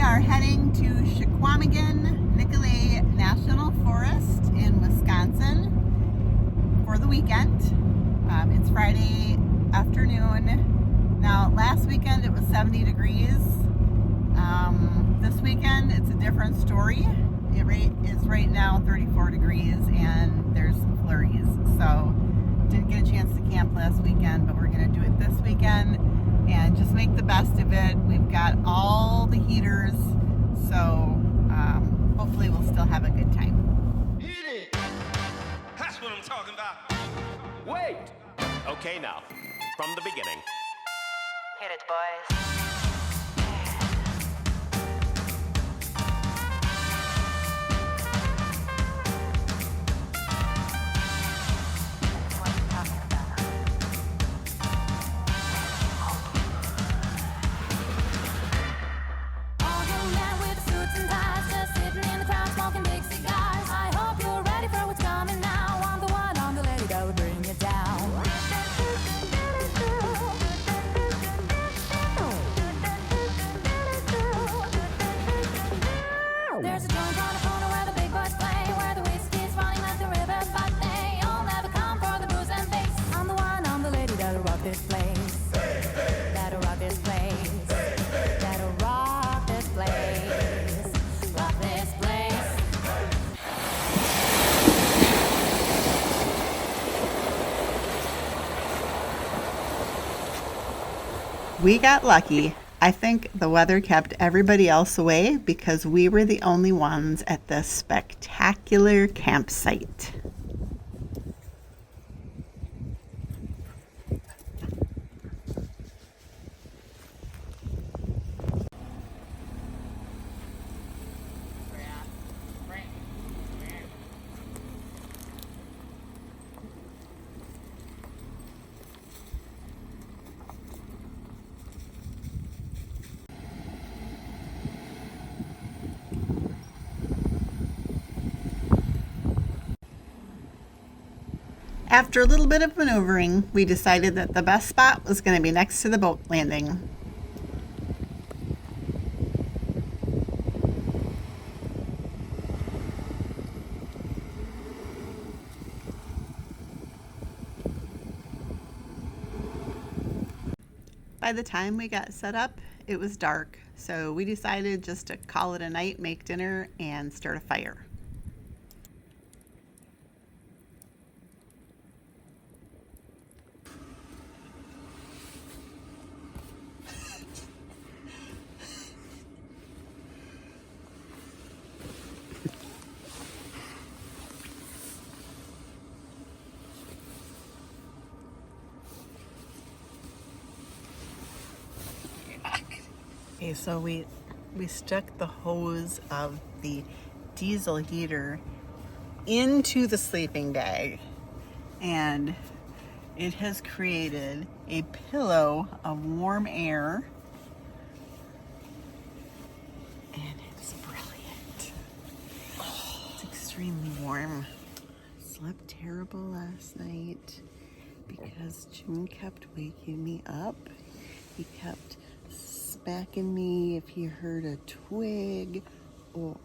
are heading to Chequamegon-Nicolet National Forest in Wisconsin for the weekend. It's Friday afternoon. Now, last weekend it was 70 degrees. This weekend it's a different story. It is right now 34 degrees and there's some flurries. So, didn't get a chance to camp last weekend, but we're going to do it this weekend and just make the best of it. We've got all the heaters, so hopefully we'll still have a good time. Hit it! That's what I'm talking about. Wait! Okay, now, from the beginning. Hit it, boys. There's a joint on the corner where the big boys play, where the whiskey's running like the river, but they all never come for the booze and bass. I'm the one, I'm the lady that'll rock this place. That'll rock this place. That'll rock this place. Rock this place. We got lucky. I think the weather kept everybody else away because we were the only ones at this spectacular campsite. After a little bit of maneuvering, we decided that the best spot was going to be next to the boat landing. By the time we got set up, it was dark, so we decided just to call it a night, make dinner, and start a fire. Okay, so we stuck the hose of the diesel heater into the sleeping bag, and it has created a pillow of warm air, and it's brilliant. Oh, it's extremely warm. Slept terrible last night because Jim kept waking me up. He kept smacking me if he heard a twig, or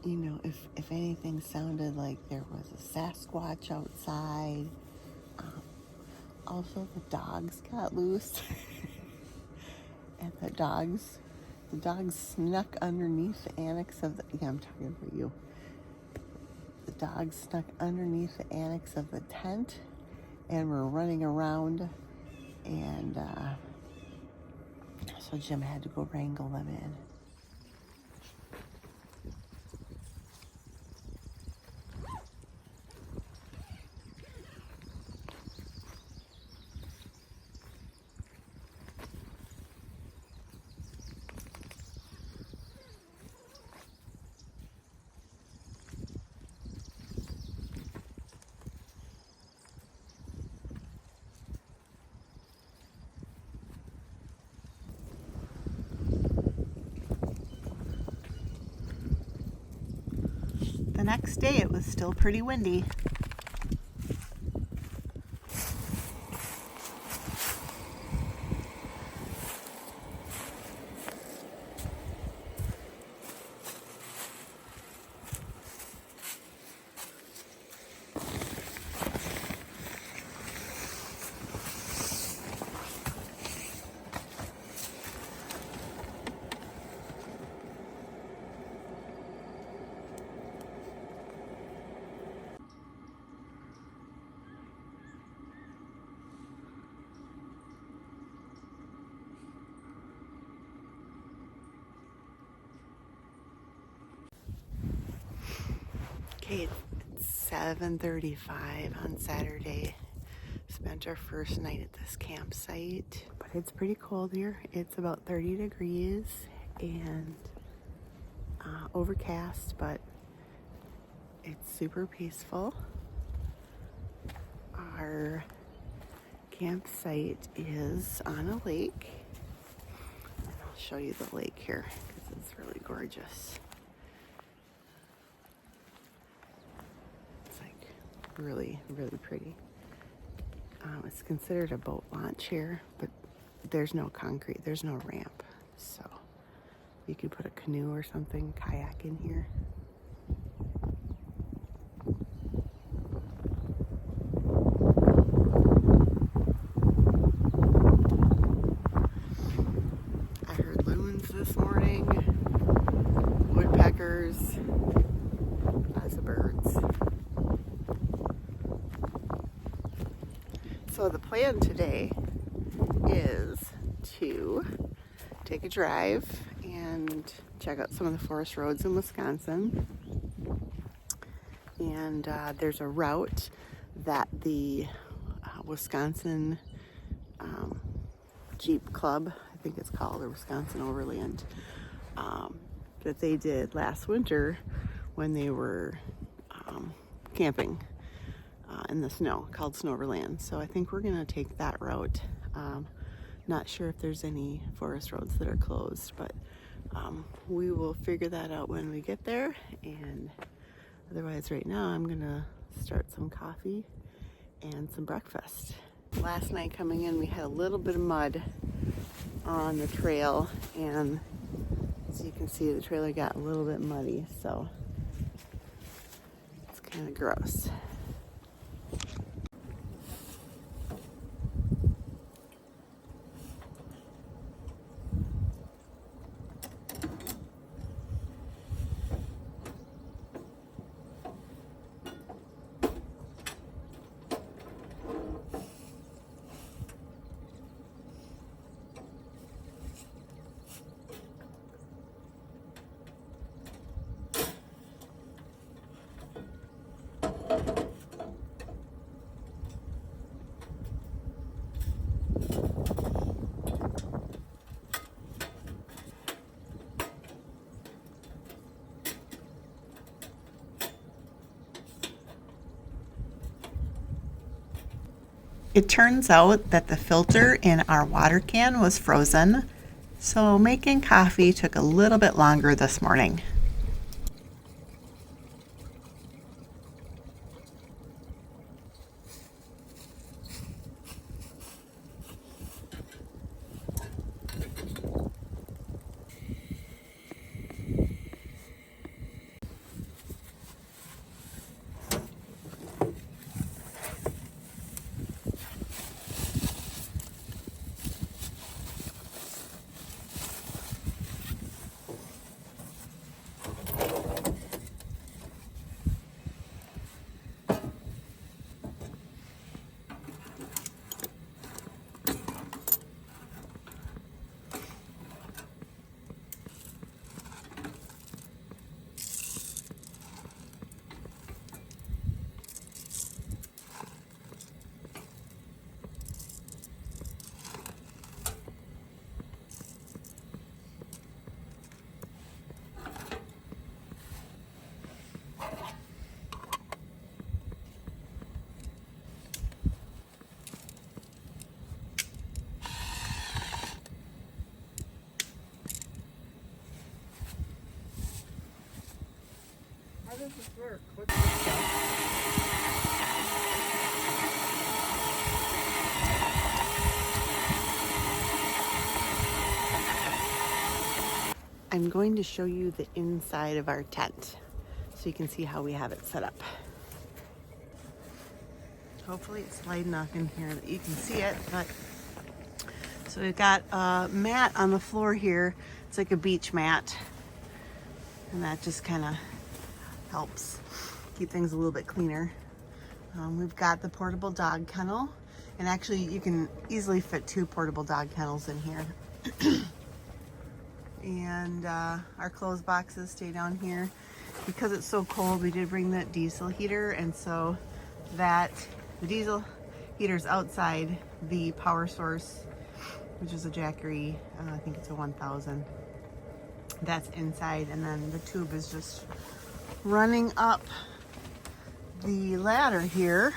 if anything sounded like there was a Sasquatch outside. Also, the dogs got loose and the dogs snuck underneath the annex of the I'm talking about you. The dogs snuck underneath the annex of the tent and were running around, and so Jim had to go wrangle them in. The next day it was still pretty windy. right, it's 7:35 on Saturday. Spent our first night at this campsite, but it's pretty cold here. It's about 30 degrees and overcast, but it's super peaceful. Our campsite is on a lake. And I'll show you the lake here because it's really gorgeous. It's like really, really pretty. It's considered a boat launch here, but there's no concrete, there's no ramp. So you could put a canoe or something, kayak in here. I heard loons this morning, woodpeckers, lots of birds. So the plan today is to take a drive and check out some of the forest roads in Wisconsin. And there's a route that the Wisconsin Jeep Club, I think it's called, or Wisconsin Overland, that they did last winter when they were camping in the snow, called Snowverland. So I think we're gonna take that route. Not sure if there's any forest roads that are closed, but we will figure that out when we get there. And otherwise, right now I'm gonna start some coffee and some breakfast. Last night coming in, we had a little bit of mud on the trail, and as you can see, the trailer got a little bit muddy, so it's kind of gross. It turns out that the filter in our water can was frozen, so making coffee took a little bit longer this morning. How does this work? I'm going to show you the inside of our tent so you can see how we have it set up. Hopefully it's light enough in here that you can see it, but so we've got a mat on the floor here. It's like a beach mat, and that just kind of helps keep things a little bit cleaner. We've got the portable dog kennel, and actually you can easily fit 2 portable dog kennels in here. And our clothes boxes stay down here. because it's so cold, we did bring that diesel heater, and so that the diesel heater's outside, the power source, which is a Jackery, I think it's a 1000, that's inside, and then the tube is just running up the ladder here,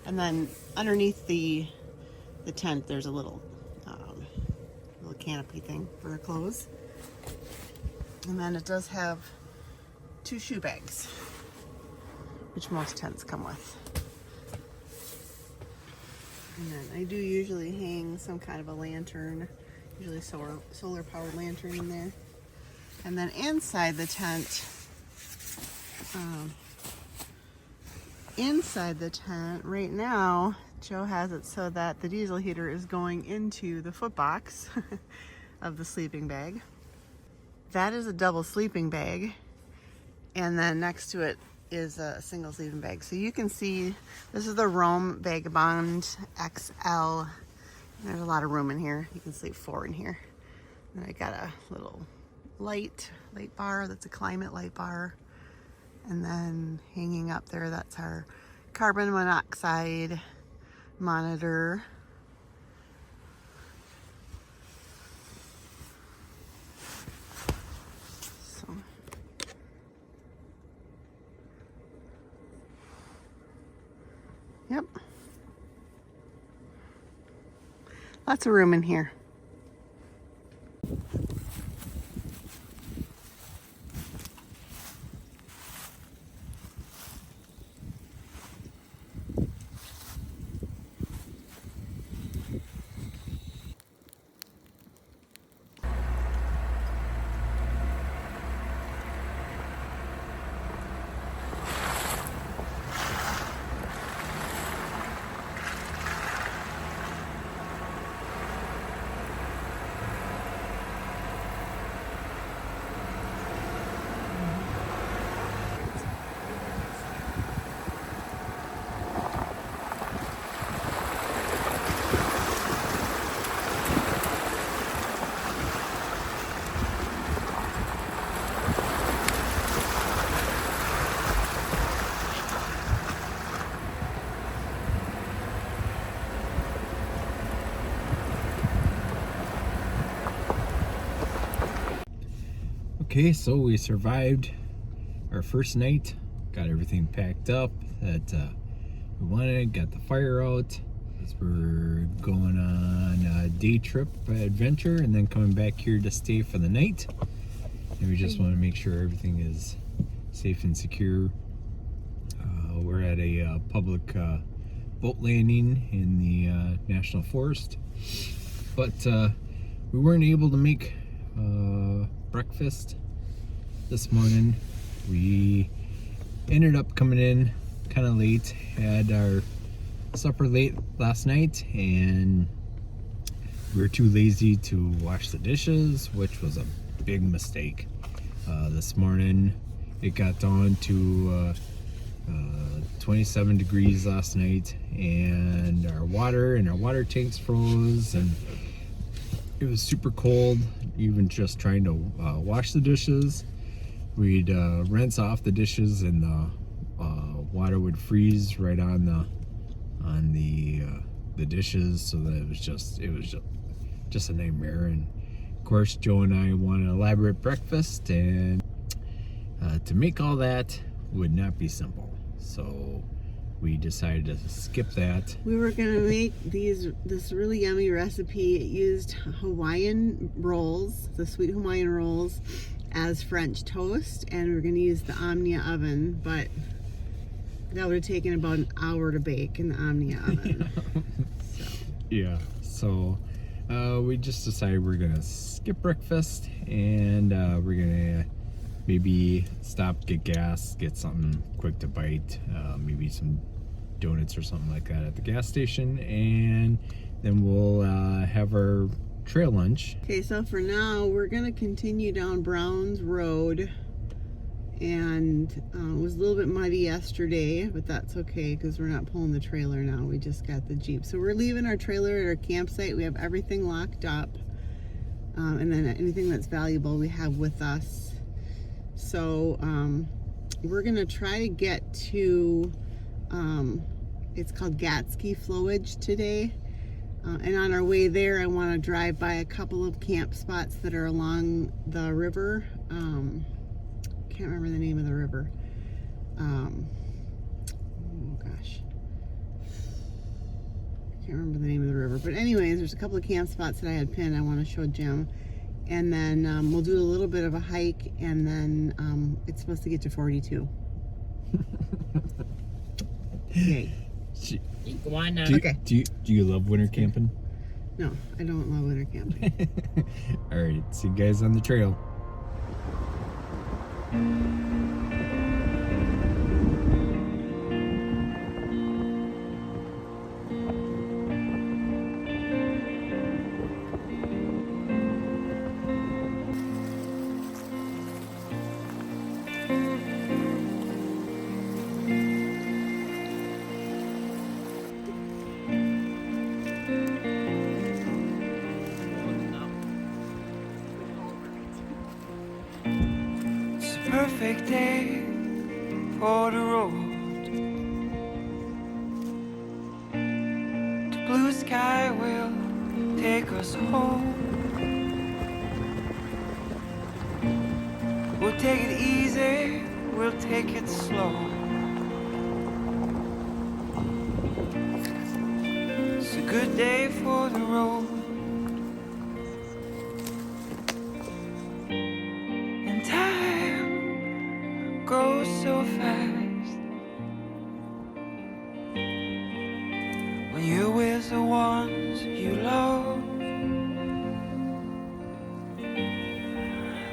and then underneath the tent there's a little canopy thing for our clothes, and then it does have 2 shoe bags, which most tents come with. And then I do usually hang some kind of a lantern, usually solar powered lantern in there. And then inside the tent, right now, Joe has it so that the diesel heater is going into the foot box of the sleeping bag. That is a double sleeping bag, and then next to it is a single sleeping bag. So you can see this is the Roam Vagabond XL. There's a lot of room in here. You can sleep 4 in here. And I got a little light bar that's a climate light bar. And then hanging up there, that's our carbon monoxide monitor. So yep, lots of room in here. Okay, so we survived our first night, got everything packed up that we wanted, got the fire out. As we're going on a day trip adventure and then coming back here to stay for the night. And we just want to make sure everything is safe and secure. We're at a public boat landing in the National Forest, but we weren't able to make breakfast this morning. We ended up coming in kind of late, had our supper late last night, and we were too lazy to wash the dishes, which was a big mistake. This morning it got down to 27 degrees last night, and our water tanks froze, and it was super cold even just trying to wash the dishes. We'd rinse off the dishes, and the water would freeze right on the dishes, so that it was just a nightmare. And of course, Joe and I want an elaborate breakfast, and to make all that would not be simple, so we decided to skip that. We were gonna make this really yummy recipe. It used Hawaiian rolls, the sweet Hawaiian rolls, as French toast, and we're gonna use the Omnia oven, but that would have taken about an hour to bake in the Omnia oven. So we just decided we're gonna skip breakfast, and we're gonna maybe stop, get gas, get something quick to bite, maybe some donuts or something like that at the gas station, and then we'll have our trail lunch. Okay, so for now we're gonna continue down Browns Road, and it was a little bit muddy yesterday, but that's okay because we're not pulling the trailer now. We just got the Jeep, so we're leaving our trailer at our campsite. We have everything locked up, and then anything that's valuable we have with us. So we're gonna try to get to it's called Gatsky Flowage today, and on our way there I want to drive by a couple of camp spots that are along the river. Can't remember the name of the river. Oh gosh, can't remember the name of the river, but anyways, there's a couple of camp spots that I had pinned I want to show Jim, and then we'll do a little bit of a hike, and then it's supposed to get to 42. Yay. Go on now. Okay. Do you love winter camping? No, I don't love winter camping. All right, see you guys on the trail. It's a perfect day for the road. The blue sky will take us home. We'll take it easy, we'll take it slow. It's a good day for the road. And time goes so fast when you're with the ones you love.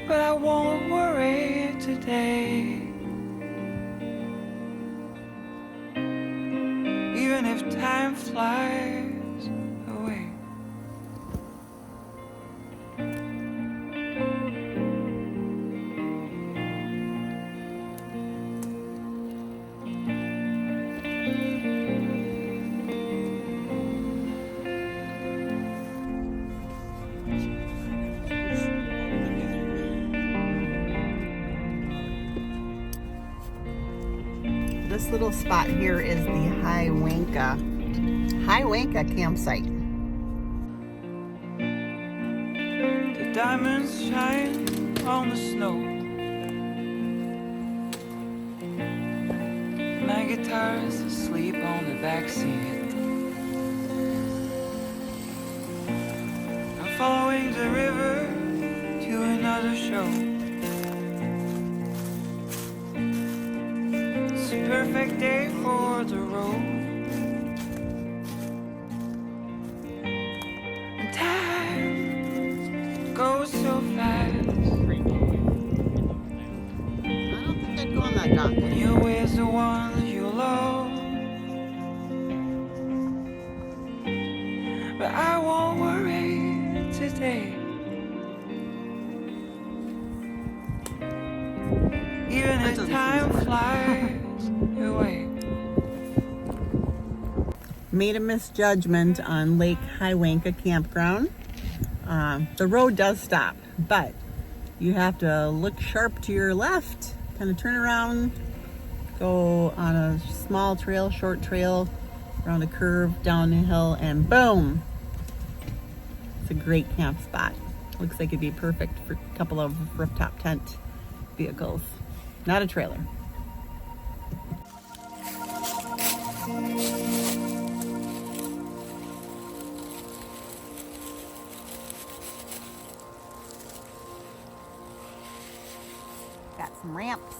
But I won't worry today, even if time flies away. This little spot here is the High Wanka campsite. The diamonds shine on the snow. My guitar's asleep on the backseat. I'm following the river to another show. It's a perfect day for the road. And time goes so fast I don't think I'd go on that dock. when you're with the one you love. But I won't worry today, even if time flies away. Made a misjudgment on Lake High Wanka campground. The road does stop, but you have to look sharp to your left, kind of turn around, go on a small trail, short trail, around a curve, down the hill, and boom! It's a great camp spot. Looks like it'd be perfect for a couple of rooftop tent vehicles. Not a trailer. Got some ramps.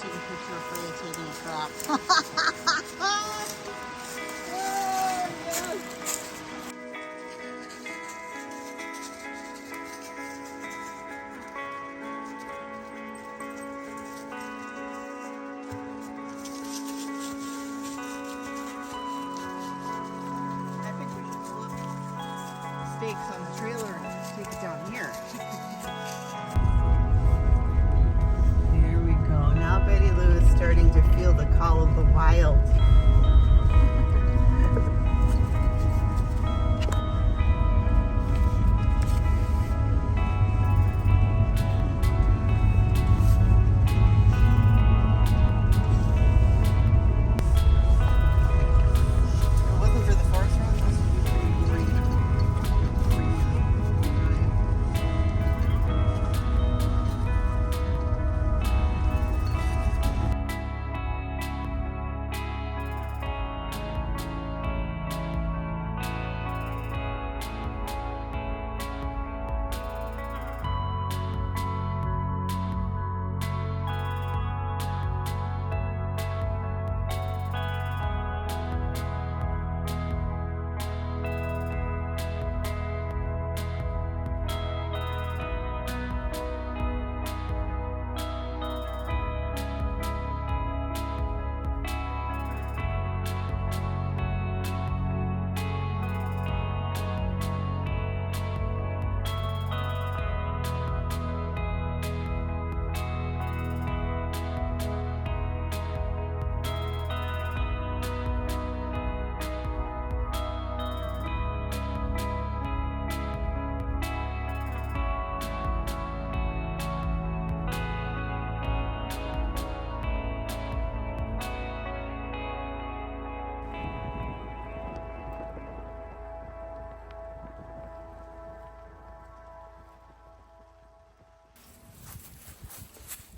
take a picture of Freya taking a crap. Oh, yes. I think we should pull up stakes on the trailer and take it down here. There we go. Now Betty Lou is starting to feel the call of the wild. If it wasn't for the forest run, this would be pretty great.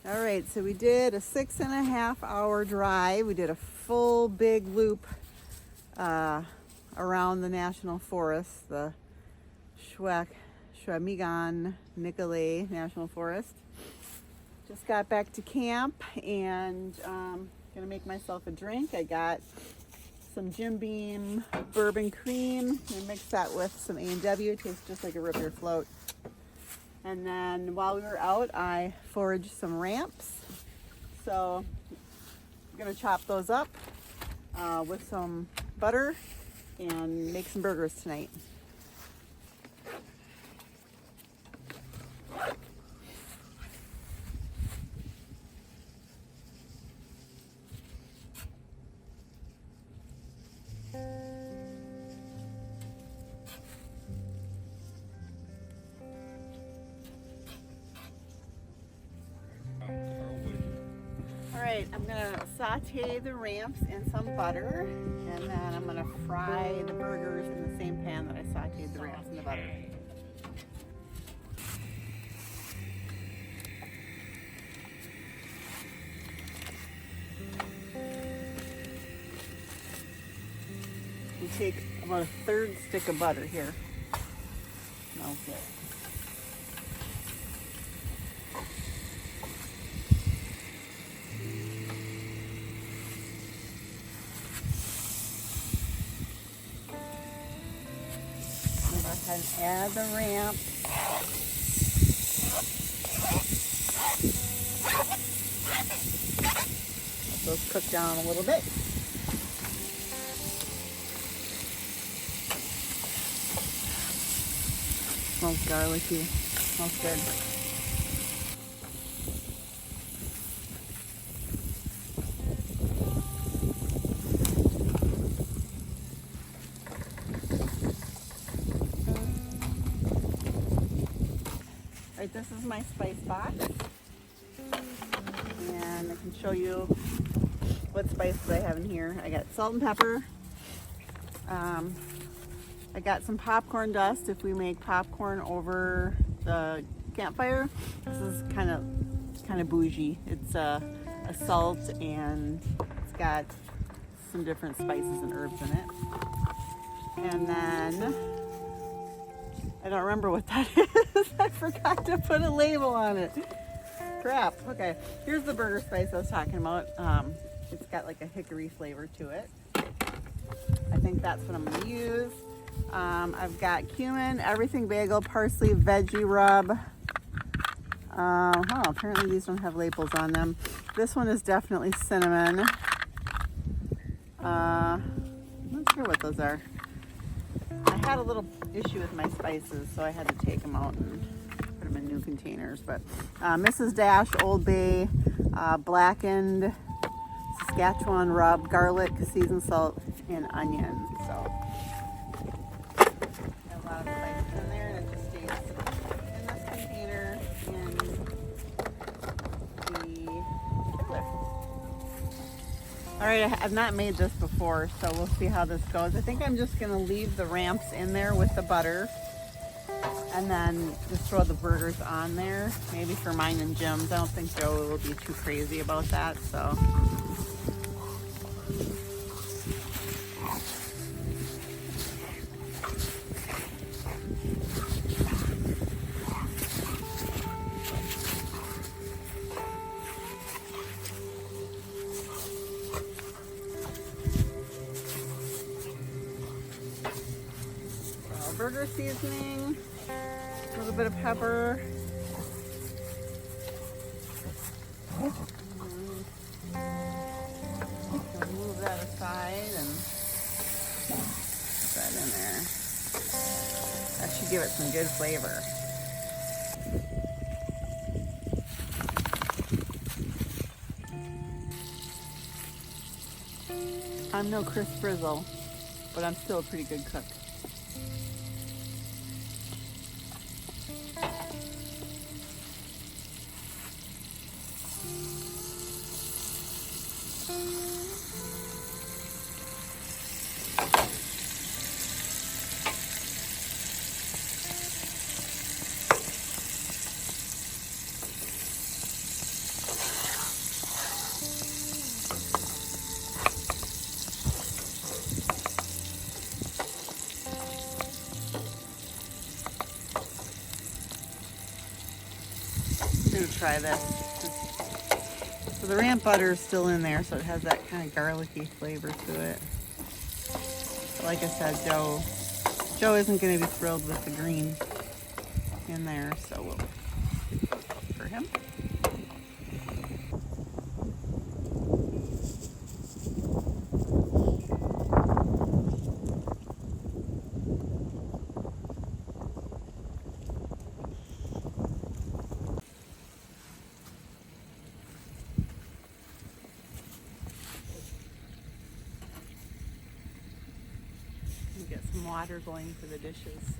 All right, so we did a 6.5 hour drive. We did a full big loop around the national forest, the Chequamegon-Nicolet National Forest. Just got back to camp and gonna make myself a drink. I got some Jim Beam bourbon cream and mix that with some A&W. Tastes just like a root beer float. And then while we were out, I foraged some ramps. So I'm gonna chop those up with some butter and make some burgers tonight. Alright, I'm gonna saute the ramps in some butter, and then I'm gonna fry the burgers in the same pan that I sauteed the ramps in the butter. You take about a third stick of butter here. Okay. And add the ramp. Let those cook down a little bit. Smells garlicky. Smells good. Right, this is my spice box, and I can show you what spices I have in here. I got salt and pepper. I got some popcorn dust if we make popcorn over the campfire. This is kind of bougie. It's a salt, and it's got some different spices and herbs in it. And then I don't remember what that is. I forgot to put a label on it. Crap. Okay, here's the burger spice I was talking about. It's got like a hickory flavor to it. I think that's what I'm gonna use. I've got cumin, everything bagel, parsley, veggie rub. Apparently these don't have labels on them. This one is definitely cinnamon. I'm not sure what those are. I had a little issue with my spices, so I had to take them out and put them in new containers. But Mrs. Dash, Old Bay, blackened Saskatchewan rub, garlic, seasoned salt, and onion. So a lot of spices in there, and it just stays in this container in the chiller. All right, I've not made this before, so we'll see how this goes. I think I'm just gonna leave the ramps in there with the butter and then just throw the burgers on there, maybe for mine and Jim's. I don't think Joe will be too crazy about that, so. Burger seasoning, a little bit of pepper. Move that aside and put that in there. That should give it some good flavor. I'm no Chris Frizzle, but I'm still a pretty good cook. Try this. So the ramp butter is still in there, so it has that kind of garlicky flavor to it. But like I said, Joe isn't going to be thrilled with the green in there, so we'll vote for him. Get some water going for the dishes.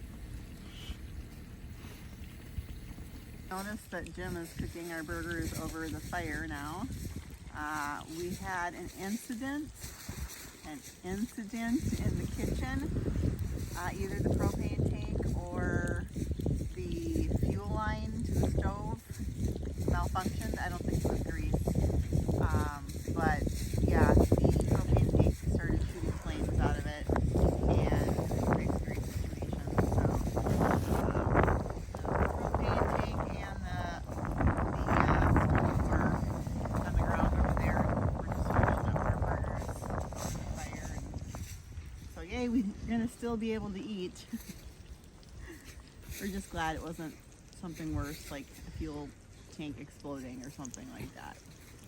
Notice that Jim is cooking our burgers over the fire now. We had an incident in the kitchen. Either the propane tank or the fuel line to the stove malfunctioned. I don't think it was grease. But yeah, the propane tank started shooting flames out of it. We're gonna still be able to eat. We're just glad it wasn't something worse, like a fuel tank exploding or something like that.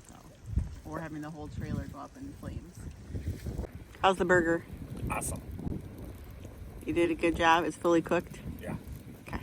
So, or having the whole trailer go up in flames. How's the burger? Awesome. You did a good job. It's fully cooked. Yeah. Okay.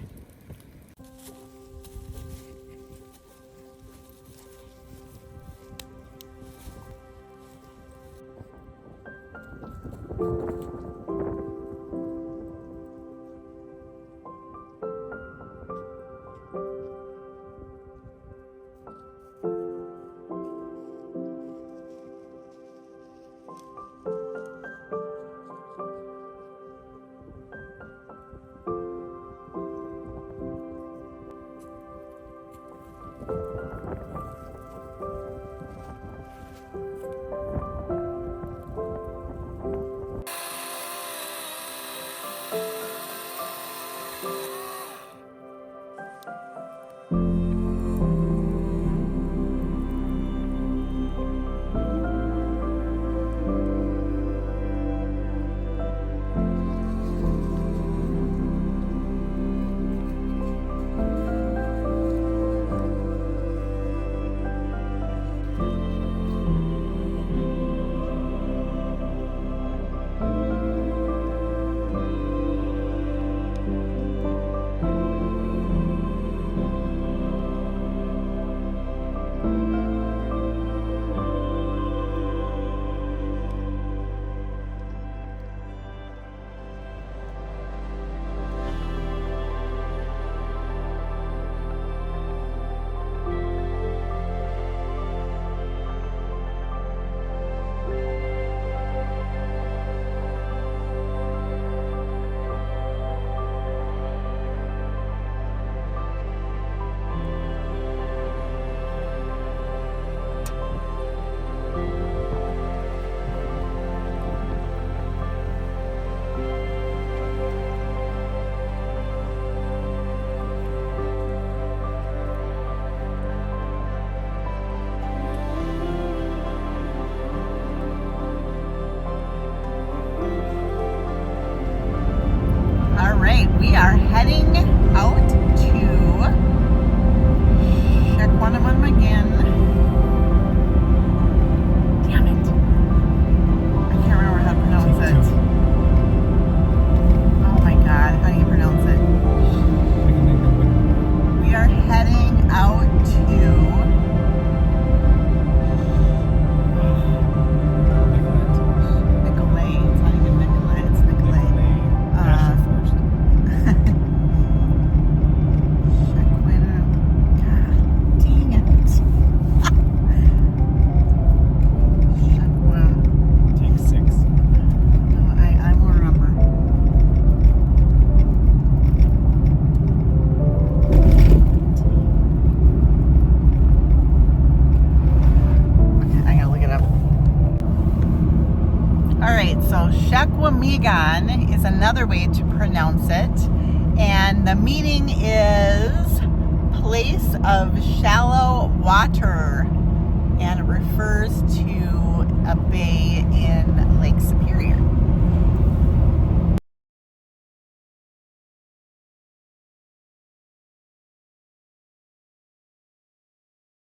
We are heading out to Chequamegon-Nicolet. Damn it. I can't remember how to pronounce it. Oh my god, how do you pronounce it? We are heading out to Nicolet. It's not even Nicolet, it's Nicolet. National Forest. Dang it. Take 6. No, I will remember. Okay, I gotta look it up. Alright, so Chequamegon is another way to pronounce it. And the meaning is place of shallow water.